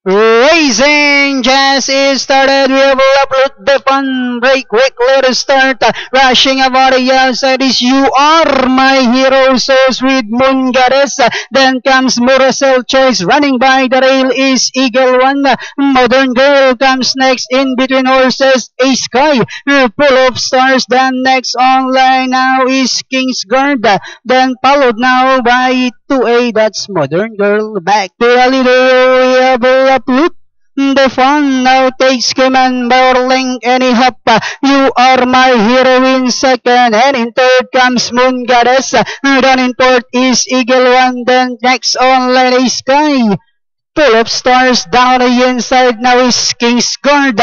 Racing Jazz is started. We have upload the fun break quick. Let us start. Rushing about the outside is You Are My Hero. So with Moon Goddess. Then comes Muracel Choice. Running by the rail is Eagle One. Modern Girl comes next. In between horses a Sky. Full of Stars. Then next online now is King's Guard. Then followed now by 2A. That's Modern Girl. Back to the leader. We have upload the fun now takes command by Orling and Ihap. You Are My Hero in second, and in third comes Moon Goddess. Then in fourth is Eagle One. Then next online is Sky. Full of Stars. Down the inside now is King's Guard.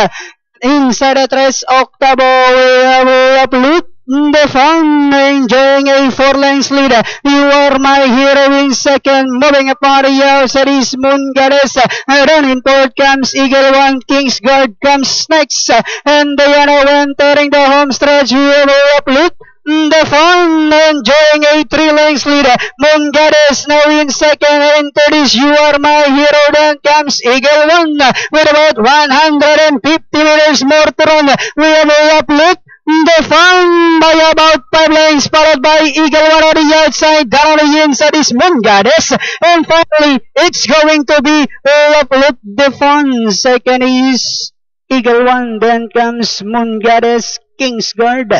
Inside the Tres Octavo we have upload the fun, enjoying a 4 lengths lead. You Are My Hero in second, moving upon the outside is Moon Goddess. Then in fourth comes Eagle One, King's Guard comes next, and Diana entering the home stretch. We will upload the fun, enjoying a 3 lengths lead. Moon Goddess now in second, and third is You Are My Hero. Then comes Eagle One with about 150 meters more to run. We will upload the fun by about 5 lengths, followed by Eagle One on the outside. Down on the inside is Moon Goddess. And finally, it's going to be upload the fun. Second is Eagle One. Then comes Moon Goddess, King's Guard.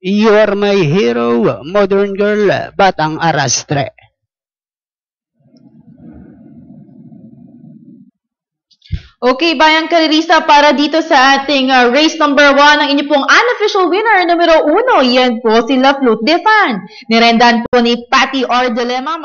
You Are My Hero, Modern Girl, Batang Arastre. Okay, Bayang Kalirisa, para dito sa ating race number 1, ang inyo pong unofficial winner, numero 1, yan po si La Flute de Fan. Nirendan po ni Patty Ordolema,